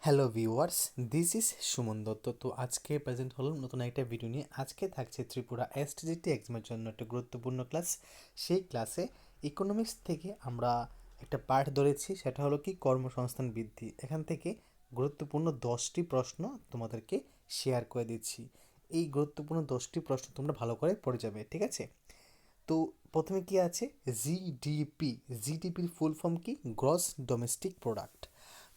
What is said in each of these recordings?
Hello viewers, this is Suman Dutta. তো আজকে present হলাম নতুন একটা ভিডিও নিয়ে। আজকে থাকছে ত্রিপুরা এসটিজিটি এক্সামের জন্য একটা গুরুত্বপূর্ণ ক্লাস। সেই ক্লাসে ইকোনমিক্স থেকে আমরা একটা পার্ট ধরেছি, সেটা হলো কি কর্মসংস্থান বৃদ্ধি। এখান থেকে গুরুত্বপূর্ণ 10টি প্রশ্ন তোমাদেরকে শেয়ার করে দিচ্ছি। এই গুরুত্বপূর্ণ 10টি প্রশ্ন তোমরা ভালো করে পড়ে যাবে, ঠিক আছে? তো প্রথমে কি আছে? জিডিপি। জিডিপির ফুল ফর্ম কি? Gross domestic product.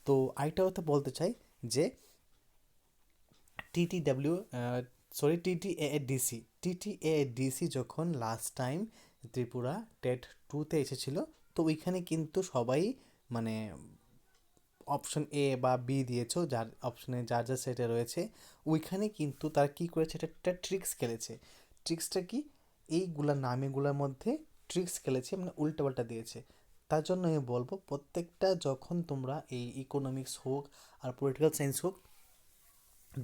তো আরেকটা কথা বলতে চাই যে টিটিডাব্লিউ টিটিএডিসি যখন লাস্ট টাইম ত্রিপুরা টেট 2-তে এসেছিল, তো ওইখানে কিন্তু সবাই মানে অপশন এ বা বি দিয়েছো, যার অপশনে যার যার সেটে রয়েছে ওইখানে কিন্তু তারা কী করেছে, এটা একটা ট্রিক্স খেলেছে। ট্রিক্সটা কি? এইগুলা নামেগুলোর মধ্যে ট্রিক্স খেলেছে, মানে উল্টোপাল্টা দিয়েছে। তার জন্য আমি বলবো প্রত্যেকটা যখন তোমরা এই ইকোনমিক্স হোক আর পলিটিক্যাল সায়েন্স হোক,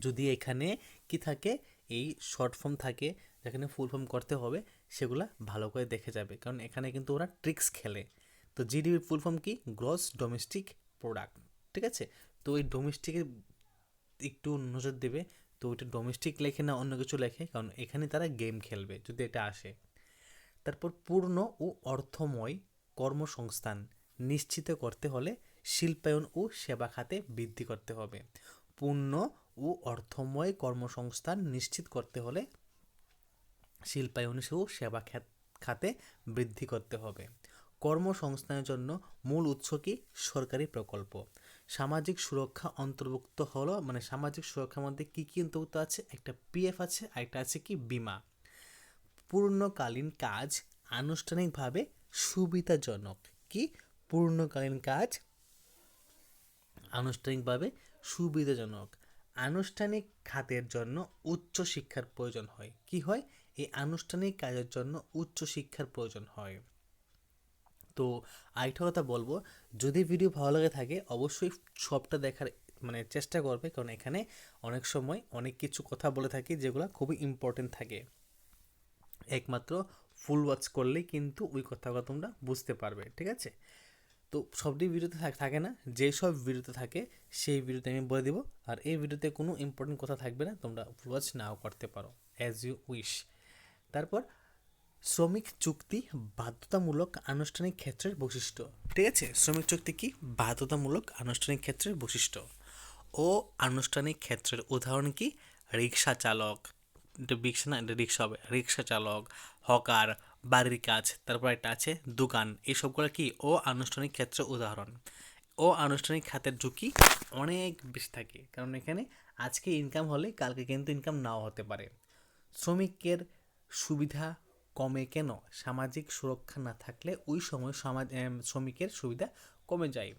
যদি এখানে কি থাকে, এই শর্ট ফর্ম থাকে যেখানে ফুল ফর্ম করতে হবে, সেগুলা ভালো করে দেখে যাবে, কারণ এখানে কিন্তু ওরা ট্রিক্স খেলে। তো জিডিপির ফুল ফর্ম কি? গ্রস ডোমেস্টিক প্রোডাক্ট, ঠিক আছে? তো এই ডোমেস্টিকে একটু নজর দেবে। তো ওইটা ডোমেস্টিক লেখে না অন্য কিছু লেখে, কারণ এখানে তারা গেম খেলবে যদি এটা আসে। তারপর পূর্ণ ও অর্থময় কর্মসংস্থান নিশ্চিত করতে হলে শিল্পায়ন ও সেবা খাতে বৃদ্ধি করতে হবে। পূর্ণ ও অর্থময় কর্মসংস্থান নিশ্চিত করতে হলে শিল্পায়ন ও সেবা খাতে বৃদ্ধি করতে হবে। কর্মসংস্থানের জন্য মূল উৎস কি? সরকারি প্রকল্প। সামাজিক সুরক্ষা অন্তর্ভুক্ত হলো, মানে সামাজিক সুরক্ষার মধ্যে কি কি অন্তর্ভুক্ত আছে? একটা পিএফ আছে, আর একটা আছে কি? বীমা। পূর্ণকালীন কাজ আনুষ্ঠানিকভাবে সুবিধাজনক। কি? পূর্ণকালীন কাজ আনুষ্ঠানিকভাবে সুবিধাজনক। আনুষ্ঠানিক খাতের জন্য উচ্চ শিক্ষার প্রয়োজন হয়। কি হয়? এই আনুষ্ঠানিক কাজের জন্য উচ্চ শিক্ষার প্রয়োজন হয়। তো আরেকটা কথা বলবো, যদি ভিডিও ভালো লাগে থাকে অবশ্যই সবটা দেখার মানে চেষ্টা করবে, কারণ এখানে অনেক সময় অনেক কিছু কথা বলে থাকি যেগুলো খুবই ইম্পর্টেন্ট থাকে। একমাত্র ফুল ওয়াচ করলেই কিন্তু ওই কথাগুলো তোমরা বুঝতে পারবে, ঠিক আছে? তো সবটি ভিডিওতে থাকে না, যেসব ভিডিওতে থাকে সেই ভিডিওতে আমি বলে দিব। আর এই ভিডিওতে কোনো ইম্পর্টেন্ট কথা থাকবে না, তোমরা ফুল ওয়াচ নাও করতে পারো, অ্যাজ ইউ উইশ। তারপর শ্রমিক চুক্তি বাধ্যতামূলক আনুষ্ঠানিক ক্ষেত্রের বৈশিষ্ট্য, ঠিক আছে? শ্রমিক চুক্তি কি? বাধ্যতামূলক আনুষ্ঠানিক ক্ষেত্রের বৈশিষ্ট্য। ও আনুষ্ঠানিক ক্ষেত্রের উদাহরণ কি? রিক্সা চালক, এটা রিক্সা না, এটা রিক্সা হবে, রিক্সা চালক, হকার, বাড়ির কাজ, তারপর একটা আছে দোকান। এই সবগুলো কি? ও আনুষ্ঠানিক ক্ষেত্রের উদাহরণ। ও আনুষ্ঠানিক খাতের ঝুঁকি অনেক বেশি থাকে, কারণ এখানে আজকে ইনকাম হলে কালকে কিন্তু ইনকাম নাও হতে পারে। শ্রমিকের সুবিধা কমে কেন? সামাজিক সুরক্ষা না থাকলে ওই সময় শ্রমিকের সুবিধা কমে যায়।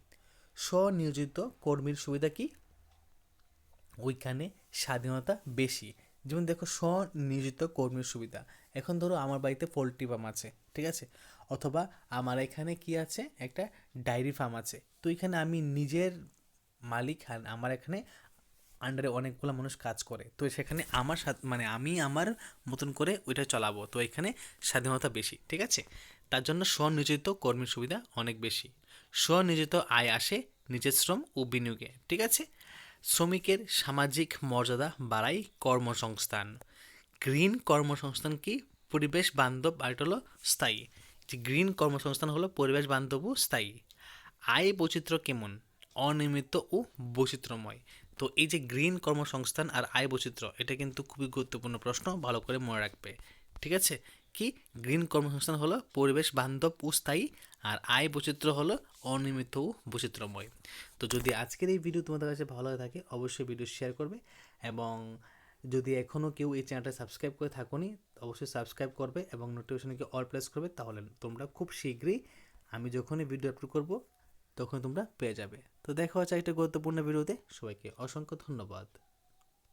স্বনিয়োজিত কর্মীর সুবিধা কি? ওইখানে স্বাধীনতা বেশি। যেমন দেখো, স্বনিয়োজিত কর্মীর সুবিধা, এখন ধরো আমার বাড়িতে পোলট্রি ফার্ম আছে, ঠিক আছে? অথবা আমার এখানে কি আছে, একটা ডায়েরি ফার্ম আছে। তো এখানে আমি নিজের মালিক, আর আমার এখানে আন্ডারে অনেকগুলো মানুষ কাজ করে, তো সেখানে আমার মানে আমি আমার মতন করে ওইটা চালাবো, তো এখানে স্বাধীনতা বেশি, ঠিক আছে? তার জন্য স্বনিয়োজিত কর্মীর সুবিধা অনেক বেশি। স্বনিয়োজিত আয় আসে নিজের শ্রম ও বিনিয়োগে, ঠিক আছে? শ্রমিকের সামাজিক মর্যাদা বাড়ায় কর্মসংস্থান। গ্রিন কর্মসংস্থান কি? পরিবেশ বান্ধব, আর এটা হলো স্থায়ী। যে গ্রিন কর্মসংস্থান হলো পরিবেশ বান্ধব ও স্থায়ী। আয় বৈচিত্র্য কেমন? অনিয়মিত ও বৈচিত্র্যময়। তো এই যে গ্রিন কর্মসংস্থান আর আয় বৈচিত্র্য, এটা কিন্তু খুবই গুরুত্বপূর্ণ প্রশ্ন, ভালো করে মনে রাখবে, ঠিক আছে? কি? গ্রিন কর্মসংস্থান হলো পরিবেশ বান্ধব ও স্থায়ী, আর আয় বৈচিত্র্য হলো অনিয়মিত ও বৈচিত্র্যময়। তো যদি আজকের এই ভিডিও তোমাদের কাছে ভালো লাগে থাকে অবশ্যই ভিডিও শেয়ার করবে, এবং যদি এখনও কেউ এই চ্যানেলটা সাবস্ক্রাইব করে থাকোনি অবশ্যই সাবস্ক্রাইব করবে এবং নোটিফিকেশনকে অল প্রেস করবে, তাহলে তোমরা খুব শীঘ্রই আমি যখনই ভিডিও আপলোড করব তখন তোমরা পেয়ে যাবে। তো দেখা হচ্ছে একটা গুরুত্বপূর্ণ ভিডিওতে, সবাইকে অসংখ্য ধন্যবাদ।